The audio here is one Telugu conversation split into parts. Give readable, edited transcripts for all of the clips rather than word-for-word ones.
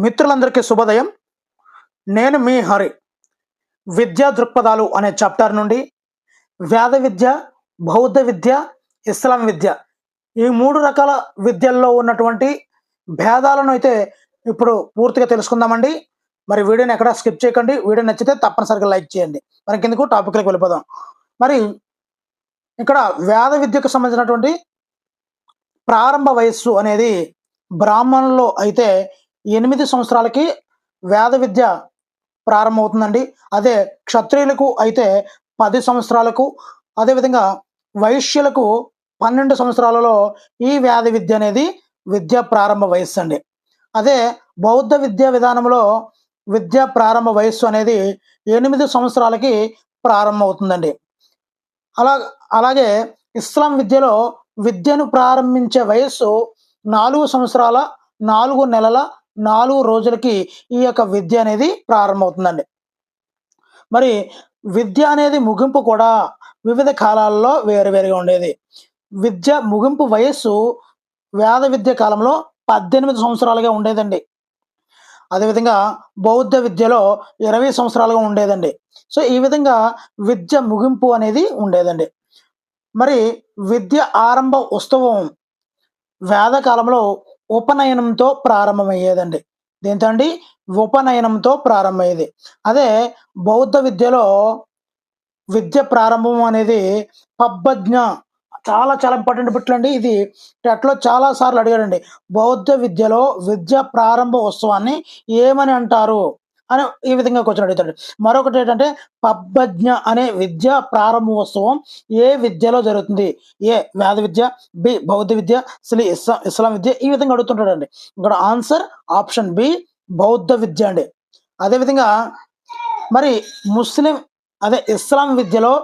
మిత్రులందరికీ శుభోదయం. నేను మీ హరి. విద్యా దృక్పథాలు అనే చాప్టర్ నుండి వేద విద్య, బౌద్ధ విద్య, ఇస్లాం విద్య ఈ 3 రకాల విద్యల్లో ఉన్నటువంటి భేదాలను అయితే ఇప్పుడు పూర్తిగా తెలుసుకుందామండి. మరి వీడియోని ఎక్కడ స్కిప్ చేయకండి. వీడియో నచ్చితే తప్పనిసరిగా లైక్ చేయండి. మరి కిందకు టాపిక్లోకి వెళ్ళిపోదాం. మరి ఇక్కడ వేద విద్యకు సంబంధించినటువంటి ప్రారంభ వయస్సు అనేది బ్రాహ్మణుల్లో అయితే 8 సంవత్సరాలకి వేద విద్య ప్రారంభమవుతుందండి. అదే క్షత్రియులకు అయితే 10 సంవత్సరాలకు, అదేవిధంగా వైశ్యులకు 12 సంవత్సరాలలో ఈ వేద విద్య అనేది విద్యా ప్రారంభ వయస్సు అండి. అదే బౌద్ధ విద్యా విధానంలో విద్యా ప్రారంభ వయస్సు అనేది 8 సంవత్సరాలకి ప్రారంభమవుతుందండి. అలాగే ఇస్లాం విద్యలో విద్యను ప్రారంభించే వయస్సు 4 సంవత్సరాల 4 నెలల 4 రోజులకి ఈ యొక్క విద్య అనేది ప్రారంభమవుతుందండి. మరి విద్య అనేది ముగింపు కూడా వివిధ కాలాల్లో వేరువేరుగా ఉండేది. విద్య ముగింపు వయస్సు వేద విద్య కాలంలో 18 సంవత్సరాలుగా ఉండేదండి. అదేవిధంగా బౌద్ధ విద్యలో 20 సంవత్సరాలుగా ఉండేదండి. సో ఈ విధంగా విద్య ముగింపు అనేది ఉండేదండి. మరి విద్య ఆరంభ ఉత్సవం వేదకాలంలో ఉపనయనంతో ప్రారంభమయ్యేదండి. దేంతో అండి? ఉపనయనంతో ప్రారంభమయ్యేది. అదే బౌద్ధ విద్యలో విద్య ప్రారంభం అనేది పబ్బజ్ఞ చాలా చాలా ఇంపార్టెంట్ బిట్లు అండి. ఇది టెట్లో చాలా సార్లు అడిగాడండి. బౌద్ధ విద్యలో విద్య ప్రారంభ ఉత్సవాన్ని ఏమని అంటారు అని ఈ విధంగా క్వశ్చన్ అడుగుతాడు. మరొకటి ఏంటంటే పబ్బజ్ఞ అనే విద్యా ప్రారంభోత్సవం ఏ విద్యలో జరుగుతుంది? ఏ వేద విద్య, బి బౌద్ధ విద్య, సి ఇస్లాం విద్య, ఈ విధంగా అడుగుతుంటాడండి. ఇక్కడ ఆన్సర్ ఆప్షన్ బి బౌద్ధ విద్య అండి. అదేవిధంగా మరి ముస్లిం అదే ఇస్లాం విద్యలో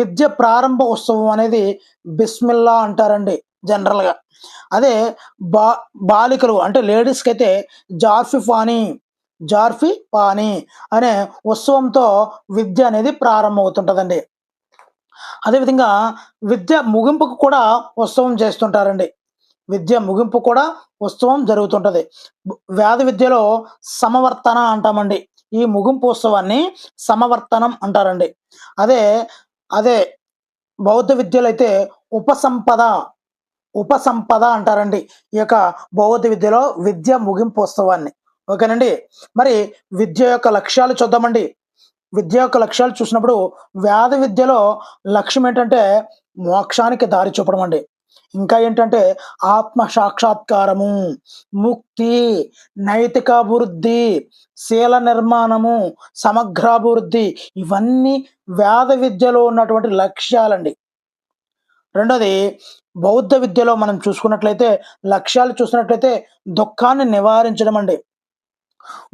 విద్య ప్రారంభ ఉత్సవం అనేది బిస్మిల్లా అంటారండి జనరల్గా. అదే బాలికలు అంటే లేడీస్కి అయితే జార్ఫీ పానీ అనే ఉత్సవంతో విద్య అనేది ప్రారంభమవుతుంటుందండి. అదేవిధంగా విద్య ముగింపుకు కూడా ఉత్సవం చేస్తుంటారండి. విద్య ముగింపు కూడా ఉత్సవం జరుగుతుంటుంది. వేద విద్యలో సమవర్తన అంటామండి. ఈ ముగింపు ఉత్సవాన్ని సమవర్తనం అంటారండి. అదే బౌద్ధ విద్యలో అయితే ఉపసంపద అంటారండి. ఈ యొక్క బౌద్ధ విద్యలో విద్య ముగింపు ఉత్సవాన్ని. ఓకేనండి. మరి విద్య యొక్క లక్ష్యాలు చూద్దామండి. విద్య యొక్క లక్ష్యాలు చూసినప్పుడు వేద విద్యలో లక్ష్యం ఏంటంటే మోక్షానికి దారి చూపడం అండి. ఇంకా ఏంటంటే ఆత్మ సాక్షాత్కారము, ముక్తి, నైతికాభివృద్ధి, శీల నిర్మాణము, సమగ్రాభివృద్ధి, ఇవన్నీ వేద విద్యలో ఉన్నటువంటి లక్ష్యాలండి. రెండోది బౌద్ధ విద్యలో మనం చూసుకున్నట్లయితే లక్ష్యాలు చూసినట్లయితే దుఃఖాన్ని నివారించడం అండి.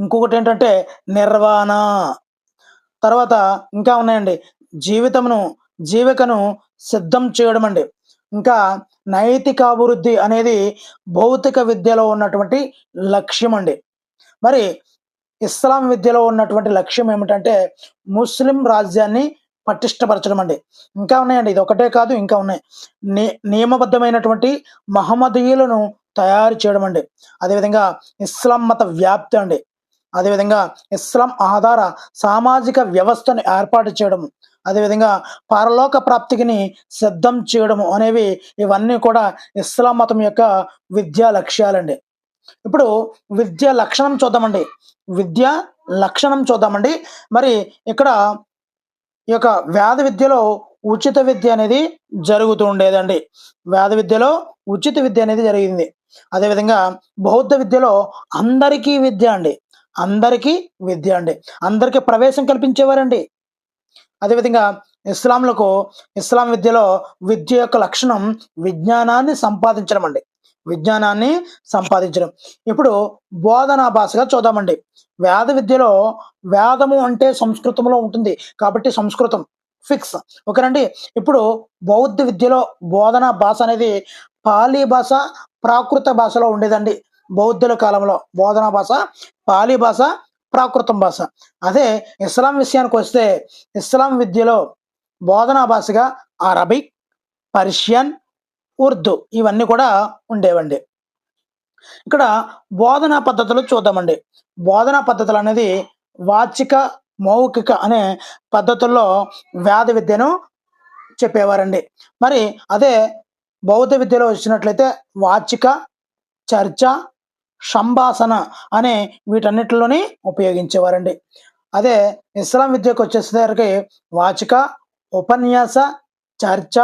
ఇంకొకటి ఏంటంటే నిర్వాణ. తర్వాత ఇంకా ఉన్నాయండి జీవికను సిద్ధం చేయడం అండి. ఇంకా నైతికాభివృద్ధి అనేది భౌతిక విద్యలో ఉన్నటువంటి లక్ష్యం అండి. మరి ఇస్లాం విద్యలో ఉన్నటువంటి లక్ష్యం ఏమిటంటే ముస్లిం రాజ్యాన్ని పటిష్టపరచడం అండి. ఇంకా ఉన్నాయండి, ఇది ఒకటే కాదు, ఇంకా ఉన్నాయి. నియమబద్ధమైనటువంటి మహమ్మదీయులను తయారు చేయడం అండి. అదేవిధంగా ఇస్లాం మత వ్యాప్తి అండి. అదేవిధంగా ఇస్లాం ఆధార సామాజిక వ్యవస్థను ఏర్పాటు చేయడం, అదేవిధంగా పరలోక ప్రాప్తికి సిద్ధం చేయడము అనేవి ఇవన్నీ కూడా ఇస్లాం మతం యొక్క విద్యా లక్ష్యాలండి. ఇప్పుడు విద్యా లక్షణం చూద్దామండి. మరి ఇక్కడ ఈ యొక్క వేద విద్యలో ఉచిత విద్య అనేది జరుగుతూ ఉండేదండి. వేద విద్యలో ఉచిత విద్య అనేది జరిగింది. అదేవిధంగా బౌద్ధ విద్యలో అందరికీ విద్య అండి. అందరికీ ప్రవేశం కల్పించేవారండి. అదేవిధంగా ఇస్లాం విద్యలో విద్య యొక్క లక్షణం విజ్ఞానాన్ని సంపాదించడం. ఇప్పుడు బోధనా భాషగా చూద్దామండి. వేద విద్యలో వేదము అంటే సంస్కృతంలో ఉంటుంది కాబట్టి సంస్కృతం ఫిక్స్. ఓకేనండి. ఇప్పుడు బౌద్ధ విద్యలో బోధనా భాష అనేది పాలీ భాష, ప్రాకృత భాషలో ఉండేదండి. బౌద్ధుల కాలంలో బోధనా భాష పాలీ భాష, ప్రాకృతం భాష. అదే ఇస్లాం విషయానికి వస్తే ఇస్లాం విద్యలో బోధనా భాషగా అరబిక్, పర్షియన్, ఉర్దూ ఇవన్నీ కూడా ఉండేవండి. ఇక్కడ బోధనా పద్ధతులు చూద్దామండి. బోధనా పద్ధతులు అనేది వాచిక, మౌఖిక అనే పద్ధతుల్లో వేద విద్యను చెప్పేవారండి. మరి అదే బౌద్ధ విద్యలో వచ్చినట్లయితే వాచిక, చర్చ, సంభాషణ అనే వీటన్నిటిలోని ఉపయోగించేవారండి. అదే ఇస్లాం విద్యకు వచ్చేసరికి వాచిక, ఉపన్యాస, చర్చ,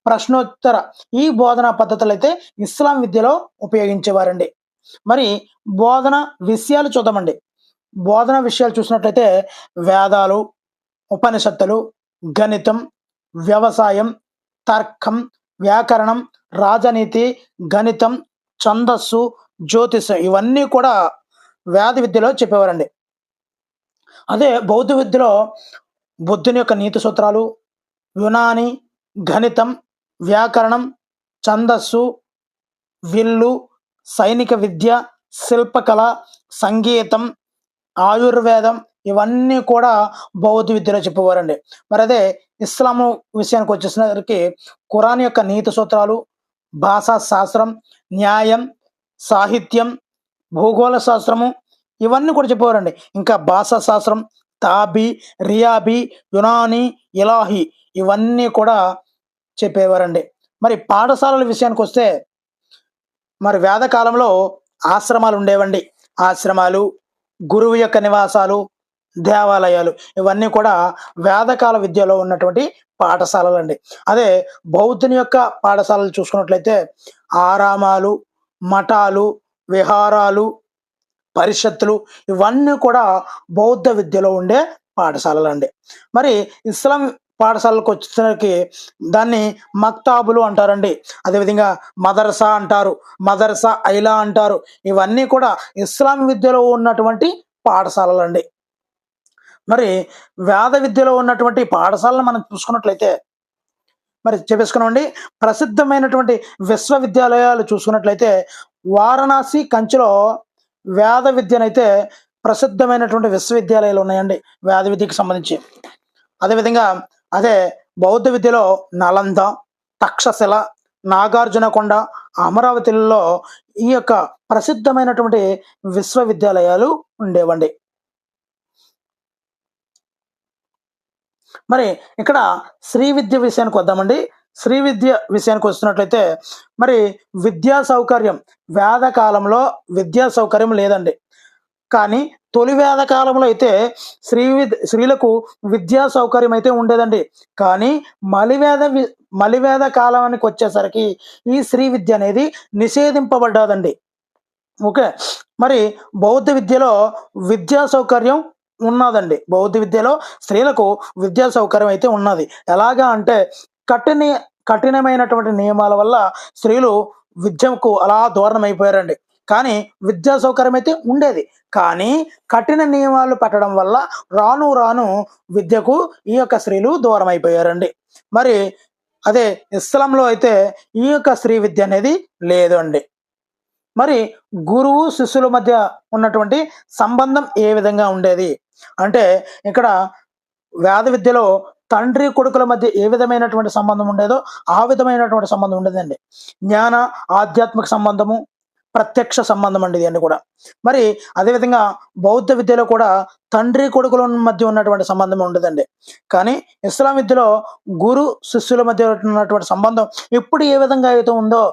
ప్రశ్నోత్తర ఈ బోధనా పద్ధతులు అయితే ఇస్లాం విద్యలో ఉపయోగించేవారండి. మరి బోధన విషయాలు చూద్దామండి. బోధన విషయాలు చూసినట్లయితే వేదాలు, ఉపనిషత్తులు, గణితం, వ్యవసాయం, తర్కం, వ్యాకరణం, రాజనీతి, గణితం, ఛందస్సు, జ్యోతిషం ఇవన్నీ కూడా వేద విద్యలో చెప్పేవారండి. అదే బౌద్ధ విద్యలో బుద్ధుని యొక్క నీతి సూత్రాలు, యునాని, గణితం, వ్యాకరణం, ఛందస్సు, విల్లు, సైనిక విద్య, శిల్పకళ, సంగీతం, ఆయుర్వేదం ఇవన్నీ కూడా బౌద్ధ విద్యలో చెప్పేవారండి. మరి అదే ఇస్లాము విషయానికి వచ్చేసరికి ఖురాన్ యొక్క నీతి సూత్రాలు, భాషా శాస్త్రం, న్యాయం, సాహిత్యం, భూగోళ శాస్త్రము ఇవన్నీ కూడా చెప్పేవారండి. ఇంకా భాషా శాస్త్రం, తాబి, రియాబి, యునాని, ఇలాహి ఇవన్నీ కూడా చెప్పేవారండి. మరి పాఠశాలల విషయానికి వస్తే మరి వేద కాలంలో ఆశ్రమాలు ఉండేవండి. ఆశ్రమాలు, గురువు యొక్క నివాసాలు, దేవాలయాలు ఇవన్నీ కూడా వేదకాల విద్యలో ఉన్నటువంటి పాఠశాలలు అండి. అదే బౌద్ధుని యొక్క పాఠశాలలు చూసుకున్నట్లయితే ఆరామాలు, మఠాలు, విహారాలు, పరిషత్తులు ఇవన్నీ కూడా బౌద్ధ విద్యలో ఉండే పాఠశాలలు అండి. మరి ఇస్లాం పాఠశాలకు వచ్చేసరికి దాన్ని మక్తాబులు అంటారండి. అదేవిధంగా మదర్సా అంటారు, మదర్సా ఐలా అంటారు. ఇవన్నీ కూడా ఇస్లాం విద్యలో ఉన్నటువంటి పాఠశాలలు అండి. మరి వేద విద్యలో ఉన్నటువంటి పాఠశాలను మనం చూసుకున్నట్లయితే మరి చెప్పేసుకున్నామండి. ప్రసిద్ధమైనటువంటి విశ్వవిద్యాలయాలు చూసుకున్నట్లయితే వారణాసి, కంచిలో వేద విద్యనైతే ప్రసిద్ధమైనటువంటి విశ్వవిద్యాలయాలు ఉన్నాయండి వేద విద్యకు సంబంధించి. అదేవిధంగా అదే బౌద్ధ విద్యలో నలంద, తక్షశిల, నాగార్జునకొండ, అమరావతిలో ఈ యొక్క ప్రసిద్ధమైనటువంటి విశ్వవిద్యాలయాలు ఉండేవండి. మరి ఇక్కడ శ్రీ విద్య విషయానికి వద్దామండి. శ్రీ విద్య విషయానికి వస్తున్నట్లయితే మరి విద్యా సౌకర్యం వేద కాలంలో విద్యా సౌకర్యం లేదండి. కానీ తొలి వేద కాలంలో అయితే స్త్రీలకు విద్యా సౌకర్యం అయితే ఉండేదండి. కానీ మలివేద కాలానికి వచ్చేసరికి ఈ శ్రీ విద్య అనేది నిషేధింపబడ్డదండి. ఓకే. మరి బౌద్ధ విద్యలో విద్యా సౌకర్యం ఉన్నదండి. బౌద్ధ విద్యలో స్త్రీలకు విద్యా సౌకర్యం అయితే ఉన్నది. ఎలాగా అంటే కఠిన కఠినమైనటువంటి నియమాల వల్ల స్త్రీలు విద్యకు అలా దూరం అయిపోయారండి. కానీ విద్యా సౌకర్యం అయితే ఉండేది. కానీ కఠిన నియమాలు పెట్టడం వల్ల రాను రాను విద్యకు ఈ యొక్క స్త్రీలు దూరం అయిపోయారండి. మరి అదే ఇస్లాంలో అయితే ఈ యొక్క స్త్రీ విద్య అనేది లేదు అండి. మరి గురువు శిష్యుల మధ్య ఉన్నటువంటి సంబంధం ఏ విధంగా ఉండేది అంటే ఇక్కడ వేద విద్యలో తండ్రి కొడుకుల మధ్య ఏ విధమైనటువంటి సంబంధం ఉండేదో ఆ విధమైనటువంటి సంబంధం ఉండేదండి. జ్ఞాన ఆధ్యాత్మిక సంబంధము, ప్రత్యక్ష సంబంధం అండి ఇవన్నీ కూడా. మరి అదేవిధంగా బౌద్ధ విద్యలో కూడా తండ్రి కొడుకుల మధ్య ఉన్నటువంటి సంబంధం ఉండదండి. కానీ ఇస్లాం విద్యలో గురు శిష్యుల మధ్య ఉన్నటువంటి సంబంధం ఇప్పుడు ఏ విధంగా అయితే ఉందో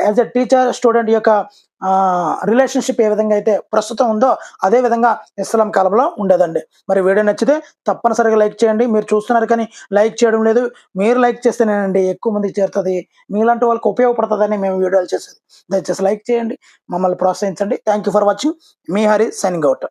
యాజ్ ఎ టీచర్ స్టూడెంట్ యొక్క రిలేషన్షిప్ ఏ విధంగా అయితే ప్రస్తుతం ఉందో అదే విధంగా ఇస్లాం కాలంలో ఉండేదండి. మరి వీడియో నచ్చితే తప్పనిసరిగా లైక్ చేయండి. మీరు చూస్తున్నారు కానీ లైక్ చేయడం లేదు. మీరు లైక్ చేస్తేనేనండి ఎక్కువ మందికి చేరుతుంది, మీలాంటి వాళ్ళకి ఉపయోగపడుతుందని మేము వీడియోలు చేసేది. దయచేసి లైక్ చేయండి, మమ్మల్ని ప్రోత్సహించండి. Thank you for watching. Me Hari signing out.